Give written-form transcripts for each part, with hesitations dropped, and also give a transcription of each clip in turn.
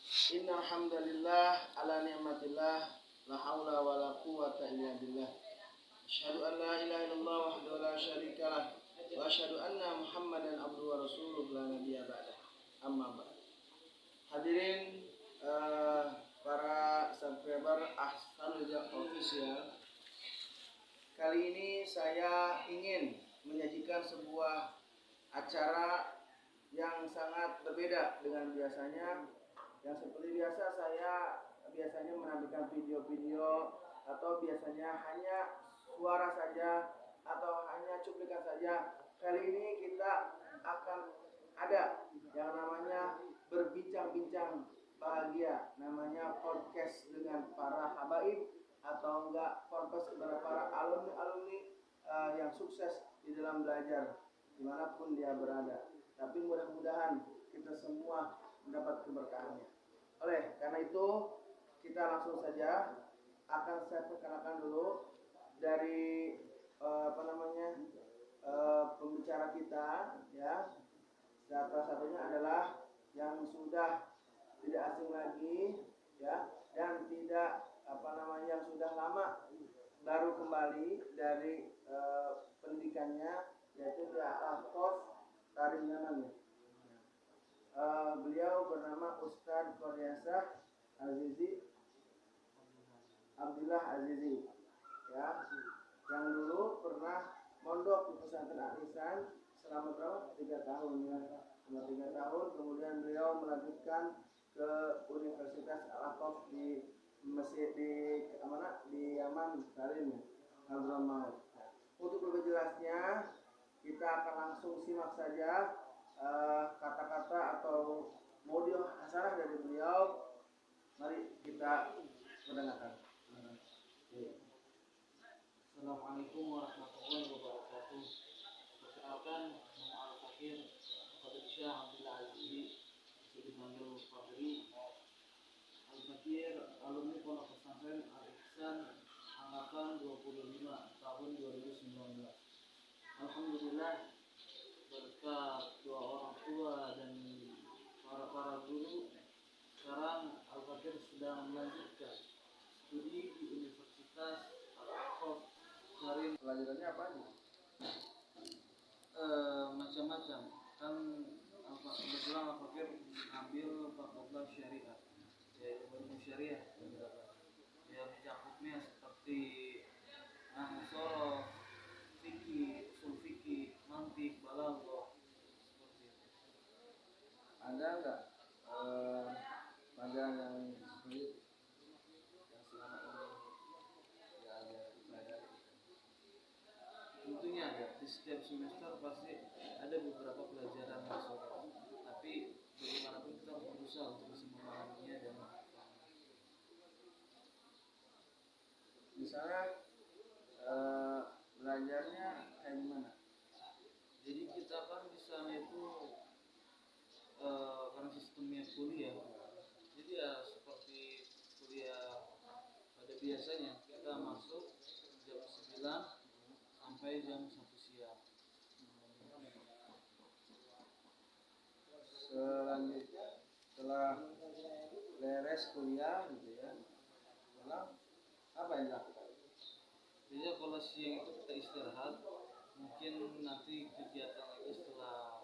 Innal hamdalillah ala ni'matillah la haula wala quwwata illa billah. Asyhadu an la ilaha illallah wahdahu la syarikalah wa asyhadu anna Muhammadan abduhu wa rasuluh la nabiyya ba'da. Amma ba'd. Hadirin para subscriber Ahsanul Hijab Official. Kali ini saya ingin menyajikan sebuah acara yang sangat berbeda dengan biasanya. Yang seperti biasa saya biasanya menampilkan video-video atau biasanya hanya suara saja atau hanya cuplikan saja. Kali ini kita akan ada yang namanya berbincang-bincang bahagia, namanya podcast dengan para habaib atau enggak podcast kepada para alumni-alumni yang sukses di dalam belajar dimanapun dia berada. Tapi mudah-mudahan kita semua mendapat keberkahannya. Oleh karena itu kita langsung saja akan saya perkenalkan dulu dari pembicara kita, ya. Salah satunya adalah yang sudah tidak asing lagi, ya, dan tidak yang sudah lama baru kembali dari pendidikannya, yaitu di Al-Khaf Tarim Yaman. Beliau bernama Ustadz Koryasah Azizi Abdullah Azizi, ya, yang dulu pernah mondok di pesantren Al-Ihsan selama berapa? 3 tahun, ya. Selama 3 tahun, kemudian beliau melanjutkan ke Universitas Al-Khaf di Mesir, di Yaman, Tarim, Hadramaut. Untuk lebih jelasnya kita akan langsung simak saja kata-kata atau modul hasanah dari beliau. Mari kita mendengarkan. Assalamualaikum warahmatullahi wabarakatuh. Perkenalkan, nama Al-Fakir Fadil Syah Abdullah Azizi, dipanggil Fadli. Al-Fakir alumni Pondok Pesantren Al-Ihsan angkatan 25 tahun 2019. Alhamdulillah, berkat doa orang tua dan para guru, sekarang Al-Fakir sedang melanjutkan studi di Universitas Al-Khaf Tarim. Pelajarannya apa aja? Macam-macam kan. Kebetulan Al-Fakir ambil fakultas syariah, yaitu ilmu syariah, yang mencakupnya seperti nahwu, fikih, usul fikih, mantik, balaghah, seperti itu. Ada nggak pelajaran yang sulit yang selama ini ya ada dipelajari? Tentunya ada, di setiap semester pasti ada beberapa pelajaran yang sulit, tapi bagaimanapun kita harus berusaha untuk bisa memahaminya dan Misalnya belajarnya kayak gimana? jadi kita kan di sana itu karena sistemnya kuliah, jadi ya seperti kuliah pada biasanya, kita masuk jam 9 sampai jam 1 siang. Selanjutnya setelah beres kuliah gitu ya, pulang apa yang dilakukan? Jadi kalau siang itu kita istirahat, mungkin nanti kegiatan lagi setelah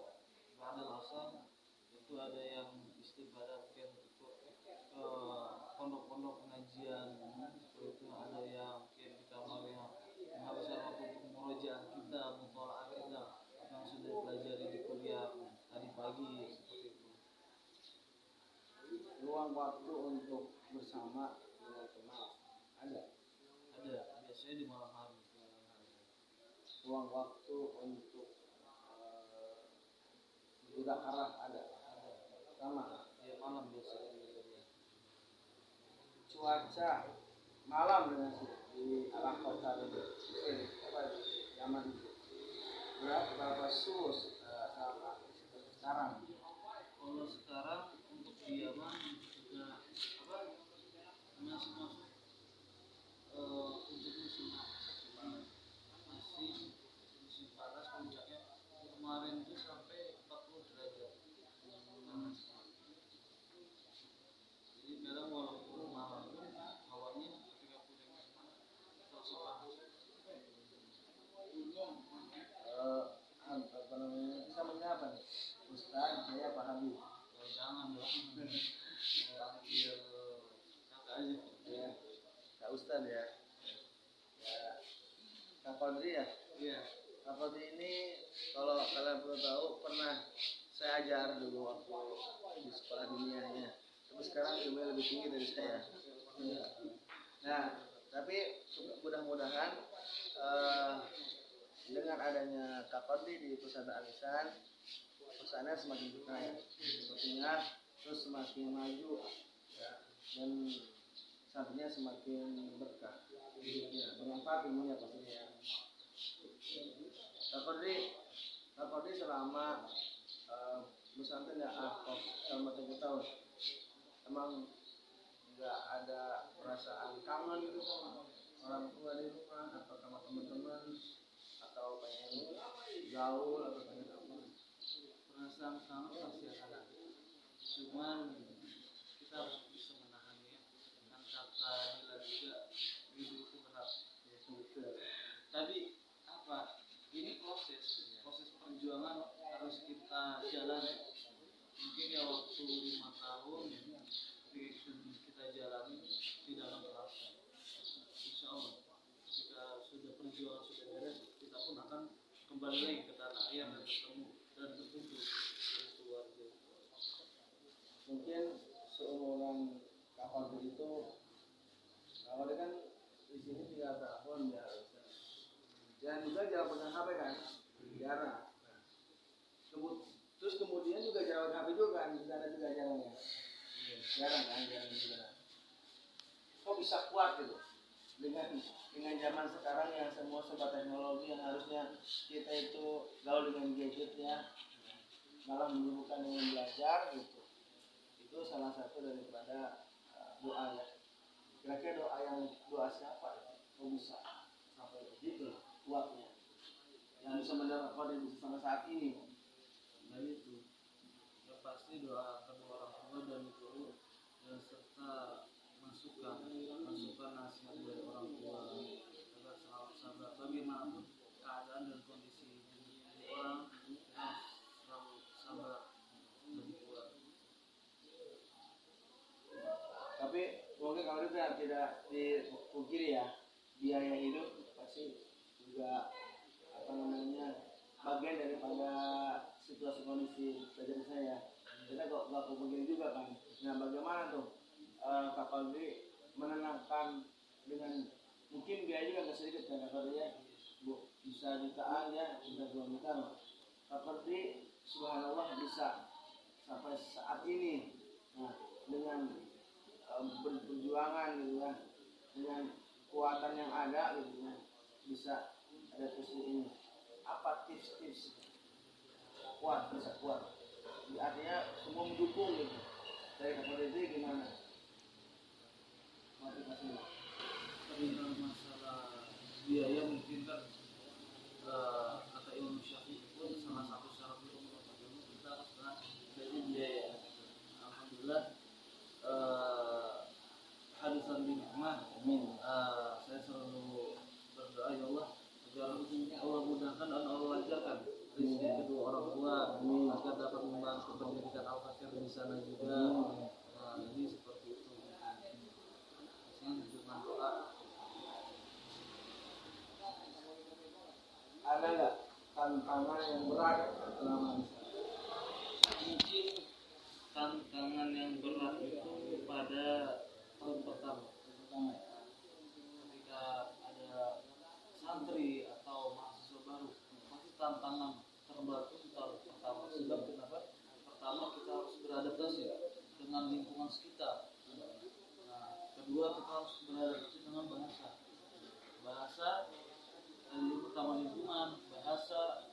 ba'dal asar itu ada yang istifadah, mungkin ikut ke pondok-pondok pengajian, seperti itu. Ada yang mungkin di kamarnya menghabiskan waktu untuk murojaah kita, mutola'ah kita yang sudah dipelajari di kuliah tadi pagi, seperti itu. Luang waktu untuk bersama dengan teman ada? Ada, biasanya di malam hari. Luang waktu untuk bermuzakarah ada? Sama Ya malam biasanya. cuaca malam dengan di Al-Khaf Tarim apa itu Yaman itu berapa suhu sama sekarang? Kalau sekarang untuk di Yaman sudah masih masuk untuk musim panas, masih musim panas. Puncaknya kemarin itu sampai 40 derajat panas. saya Pak Habib. Oh, jangan dong. Panggil kakak aja. Ya, Kak Ustadz ya. Ya, Kak Fadri ya. Iya. Kak Fadri ini kalau kalian perlu tahu pernah saya ajar dulu waktu di sekolah dunianya. Tapi sekarang ilmunya lebih tinggi dari saya. Nah, tapi mudah-mudahan dengan adanya Kak Fadli di Pusat Alisan, perusahaannya semakin berkaya, sepertinya terus semakin maju ya, dan sampingnya semakin berkah, ya, bermanfaat ilmunya pastinya. Kak Fadli selama pesantren ya selama 7 tahun, emang nggak ada perasaan kangen gitu sama orang tua di rumah atau sama teman-teman atau pengen gaul atau pengen apa? Perasaan kangen pasti akan ada. Cuman kita harus bisa menahannya. Kan kata Dila juga hidup itu berat. Ya, betul. Tapi apa? Ini proses perjuangan harus kita jalani. Mungkin ya waktu 5 tahun kita jalani tidak akan terasa. Insya Allah jika sudah perjuangan sudah beres, kita pun akan kembali lagi ke tanah air dan bertemu dan berkumpul dengan keluarga. Mungkin seumuran Kak Fadli itu, Kak Fadli kan di sini 3 tahun ya, dan juga jarang pegang HP kan, jarang. Terus kemudian juga jarang HP juga kan, di sana juga jarang ya, jarang juga. Kok bisa kuat gitu dengan zaman sekarang yang semua serba teknologi, yang harusnya kita itu gaul dengan gadgetnya, malah menyibukkan dengan belajar gitu. Itu salah satu daripada doa ya. Kira-kira doa siapa? Kok bisa sampai begitu kuatnya? Yang bisa mendapatkan yang bisa sampai saat ini. Nah itu, ya pasti doa kedua orang tua dan guru dan serta masukan nasihat dari orang tua agar selalu sabar bagaimanapun keadaan dan kondisi orang, kita selalu sabar dan kuat. Tapi mungkin kalau itu tidak dipungkiri ya, biaya hidup pasti juga bagian daripada situasi kondisi belajar saya. Kita kok nggak kepungkiri juga kan. Nah, bagaimana tuh Kak Fadli menenangkan dengan mungkin biaya juga nggak sedikit kan Kak Fadli ya, Bu, bisa jutaan ya, bisa 2 juta. Kak Fadli subhanallah bisa sampai saat ini, nah, dengan berjuangan gitu ya, dengan kekuatan yang ada gitu ya, bisa ada posisi ini. Apa tips-tips bisa kuat? Artinya semua mendukung gitu. Dari Kak Fadli gimana? Motivasinya. Tapi kalau masalah biaya mungkin kan kata Imam Syafi'i pun salah satu syarat untuk mendapatkan ilmu kita harus dari biaya. Alhamdulillah hadisan bin Ahmad. Saya selalu berdoa ya Allah agar Allah mudahkan dan Allah lancarkan rezeki kedua orang tua agar dapat membantu pendidikan Al-Fakir di sana juga. Ini seperti itu. Dengan doa. Ada nggak tantangan yang berat selama ini? Mungkin tantangan yang berat itu pada tahun pertama. Ketika ada santri atau mahasiswa baru, pasti tantangan terberat itu tahun pertama. Sebab kenapa? Pertama kita harus beradaptasi dengan lingkungan sekitar. Nah, kedua kita harus beradaptasi dengan bahasa yang pertama lingkungan, bahasa,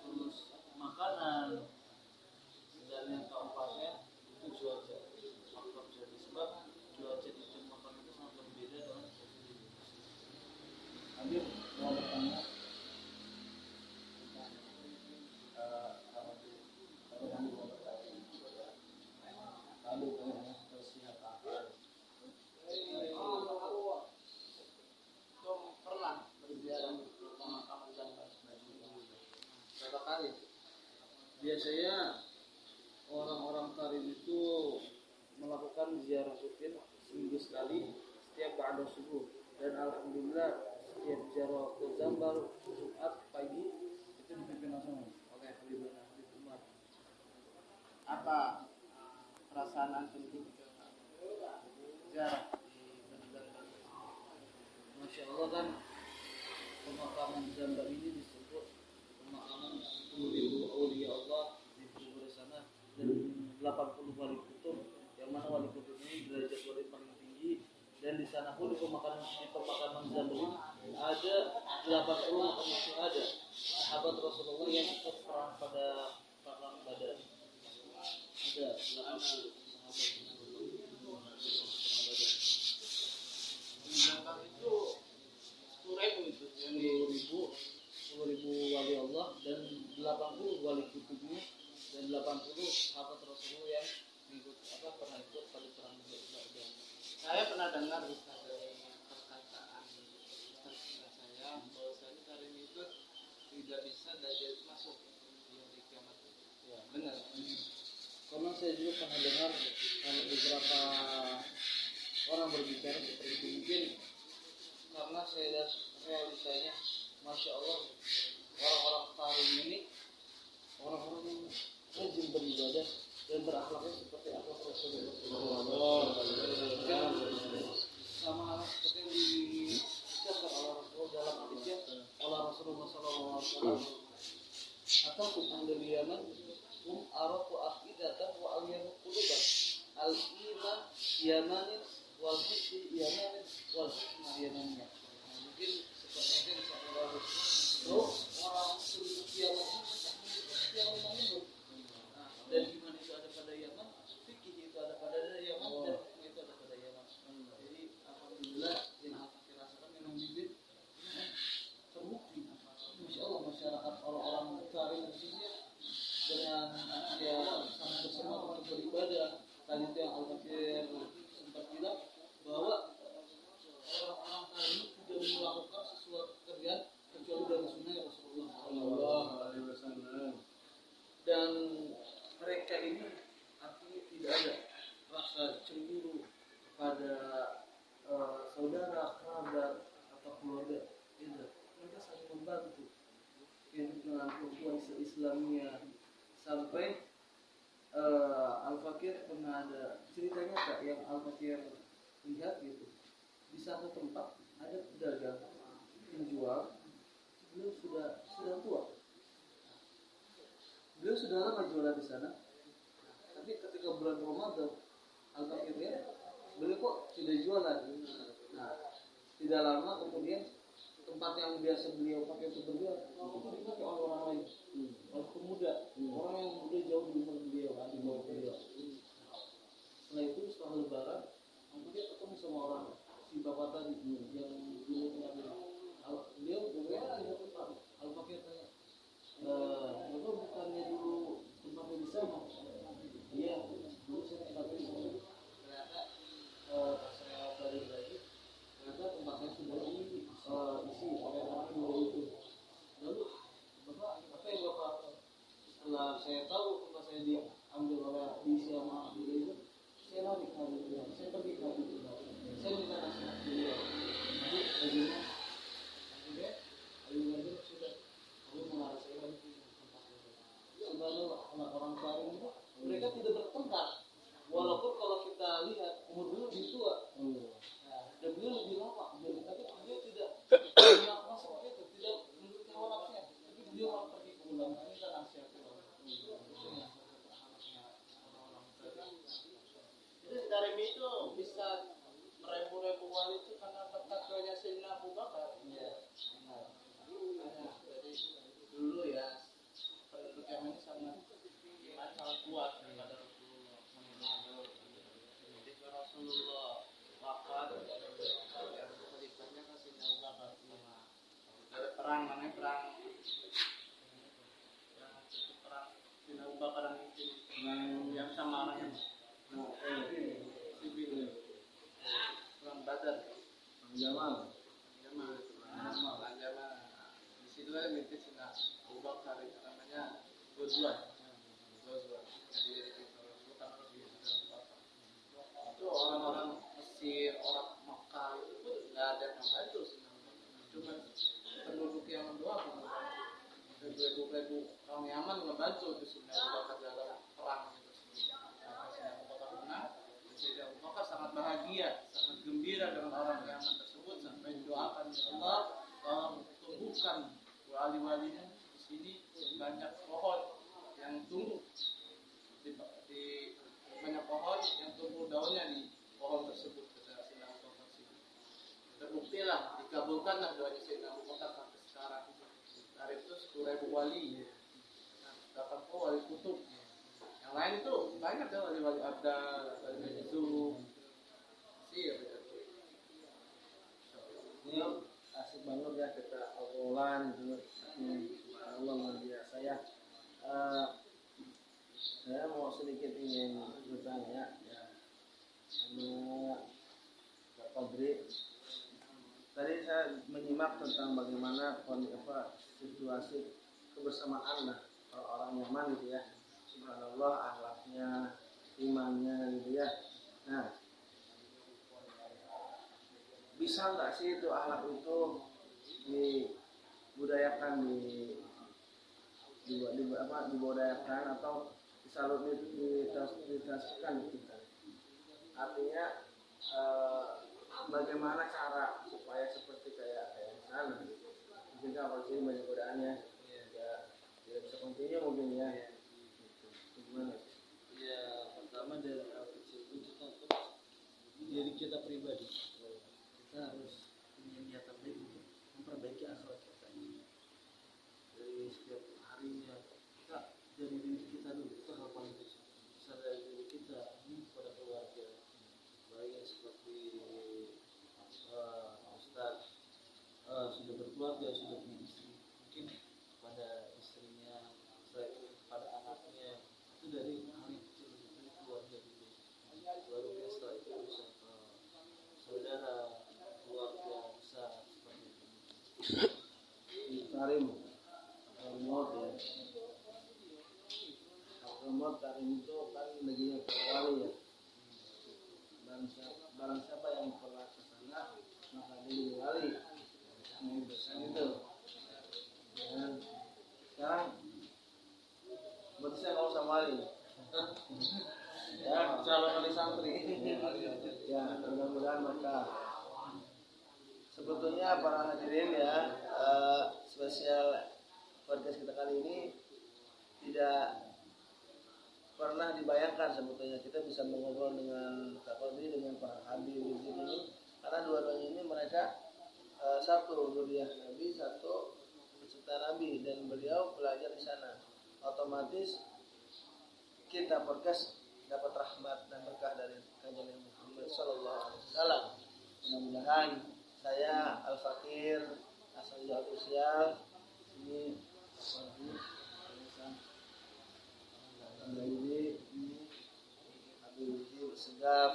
terus makanan, dan yang keempatnya itu cuaca. Faktor cuaca, sebab cuaca di Jember itu sangat berbeda dengan cuaca di Indonesia. Habib mau bertanya. Biasanya secara rutin seminggu sekali setiap ba'da subuh. Dan alhamdulillah setiap Jaratul Zambar Jumat pagi itu dipimpin langsung oleh Habib Umar. Apa perasaan antum ketika ziarah di Bandar? Masya Allah kan pemakaman Zambar ini disebut pemakaman 10.000 aulia Allah di kubur sana dan 80 wali kutub, yang mana wali kutub ini derajat wali paling tinggi. Dan di sana pun di pemakaman Zambar ini ada 80 makam syuhada sahabat Rasulullah yang ikut perang pada perang Badar. Ada 80 sahabat Zakat itu 10.000 itu. 10.000 wali Allah dan 80 wali kutubnya dan 80 sahabat Rasulullah yang pernah ikut pada perang Badar. Saya pernah dengar Ustaz dari perkataan Ustaz saya bahwasanya Karim itu tidak bisa dajjal masuk di hari kiamat. Ya, Benar. karena saya juga pernah dengar beberapa orang berbicara seperti itu. Mungkin karena saya lihat realisasinya, masya Allah, orang-orang Karim ini orang-orang yang rajin beribadah dan berakhlaknya seperti akhlak Rasulullah. Sama halnya seperti yang diucapkan oleh Rasulullah dalam hadisnya oleh Rasulullah SAW. Atakum anil Yaman araku afidatan wa al-yaman quluban al-iman yamanin wal hikmi yamanin wal hikmah yamannya. Mungkin seperti yang saya tahu orang penduduk Yaman yang Yaman dan iman itu ada pada Yaman, fikih itu ada pada Yaman, dan hikmah itu ada pada Yaman. Jadi alhamdulillah yang aku rasakan memang bibit terbukti. Masya Allah, masyarakat orang-orang Karim di sini dengan dia sangat bersemangat untuk beribadah. Tadi itu yang Al-Fakir sempat bilang bahwa orang-orang Karim tidak melakukan sesuatu pekerjaan kecuali dari sunnah Rasulullah SAW. Dan mereka ini artinya tidak ada rasa cemburu kepada saudara, kerabat atau keluarga. Tidak. Mereka saling membantu dengan perempuan se-Islamnya. Sampai Al-Fakir pernah ada ceritanya Kak, yang Al-Fakir lihat gitu, di satu tempat ada pedagang penjual, beliau sudah tua, beliau sudah lama jualan di sana. Tapi ketika bulan Ramadan, Al-Fakir lihat beliau kok tidak jualan. Nah, tidak lama kemudian tempat yang biasa beliau pakai untuk berjualan itu dipakai oleh orang lain, oleh pemuda, orang yang muda jauh di umur beliau, di bawah beliau. Setelah itu setelah Lebaran, kemudian ketemu sama orang si bapak tadi yang dulu pernah beliau tidak tempat. Al-Fakir tanya, bapak bukannya dulu tempatnya di sana? Iya, dulu saya tempatnya di sana. Ternyata saya balik lagi, ternyata tempatnya sudah isi oleh orang dua itu. Lalu bapak apa yang bapak, setelah saya tahu tempat saya diambil oleh diisi sama dua itu, saya lari ke Habib, saya pergi ke Habib, saya minta nasihat beliau. Jadi bagaimana? Akhirnya Habib sudah mengarah saya lagi ke tempat itu. Subhanallah, orang Karim itu mereka tidak bertengkar, walaupun kalau kita lihat umur beliau lebih tua. Dan beliau lebih lama, tapi beliau tidak masuk itu, tidak menurut hawa nafsunya, tapi beliau pergi ke ulama minta nasihat ulama. Jadi Karim itu bisa meraih wali itu karena bertakwanya Sayyidina Abu Bakar. Iya, benar. Jadi dulu ya penduduk Yaman ini sangat kuat kepada Rasulullah. Ketika Rasulullah wafat, khalifahnya kan Sayyidina Abu Bakar. Ada perang, namanya perang Sayyidina Abu Bakar yang sama anaknya. Perang Badar. Jamal. Di situ ada mimpin Sayyidina Abu Bakar, itu namanya Ghazwan. Jadi itu orang Rahman membantu di Sayyidina Abu Bakar dalam perang tersebut. Sayyidina Abu Bakar menang, dan Sayyidina Abu Bakar sangat bahagia, sangat gembira dengan orang Yaman tersebut sampai doakan ya Allah, tolong tumbuhkan wali-walimu di sini banyak pohon yang tumbuh di banyak pohon yang tumbuh daunnya di pohon tersebut. Kata Sayyidina Abu Bakar sini. Terbuktilah dikabulkanlah doanya Sayyidina Abu Bakar sampai sekarang. Dari itu 10.000 wali, 80 wali kutub. Yang lain itu banyak ya wali-wali abdal, wali majzub. Iya betul. Ini asik banget ya kita obrolan gitu. Allah luar biasa ya. Saya mau sedikit ingin bertanya ya sama Pak Fadri. Tadi saya menyimak tentang bagaimana situasi kebersamaan lah orang Yaman gitu ya. Subhanallah, akhlaknya, imannya gitu ya. Nah, bisa nggak sih itu akhlak itu dibudayakan dibudayakan atau ditransferkan kita? Artinya bagaimana cara supaya seperti kayak sana? Mungkin kalau sini banyak godaannya, ya tidak bisa continue mungkin ya. Gimana? Ya pertama dari hal kecil itu kita diri kita pribadi, kita harus punya niatan baik untuk memperbaiki akhlak kita. Dari setiap harinya kita dari diri kita dulu, itu hal paling kecil. Bisa dari diri kita kepada keluarga, baik seperti Ustaz sudah berkeluarga, sudah punya istri, mungkin pada istrinya, setelah itu pada anaknya, itu dari hal yang kecil, dari keluarga dulu. Baru setelah itu bisa ke saudara, keluarga besar seperti itu. Karim, Ahmad ya. Ahmad Karim itu kan negerinya wali ya. Barang siapa yang pernah ke sana maka dia jadi wali. Itu. Dan sekarang berarti saya mau sama wali. Ya, calon wali santri. Ya, mudah-mudahan maka sebetulnya para hadirin ya, spesial podcast kita kali ini tidak pernah dibayangkan sebetulnya kita bisa mengobrol dengan Kak Fadri, dengan Pak Habib di sini, karena dua-duanya ini mereka satu zuriat Nabi, satu pecinta Nabi, dan beliau belajar di sana. Otomatis kita podcast dapat rahmat dan berkah dari kanjeng Muhammad sallallahu alaihi wasallam. Mudah-mudahan saya Al-Fakir asal Jawa Sosial ini Habib Segaf,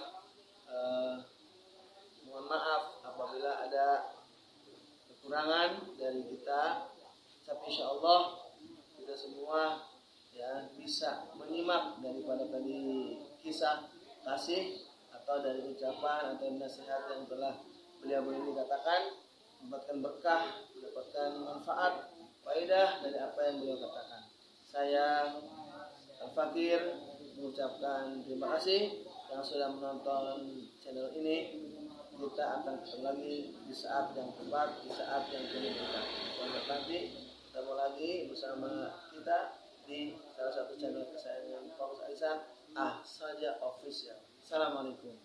mohon maaf apabila ada kekurangan dari kita, tapi insya Allah kita semua ya bisa menyimak daripada tadi kisah kasih atau dari ucapan atau nasihat yang telah beliau ini katakan, mendapatkan berkah, mendapatkan manfaat, faedah dari apa yang beliau katakan. Saya Al-Fakir mengucapkan terima kasih yang sudah menonton channel ini. Kita akan ketemu lagi di saat yang tepat, di saat yang penuh kita. Selamat nanti ketemu lagi bersama kita di salah satu channel kesayangan Fokus Aisyah, Saja Official. Assalamualaikum.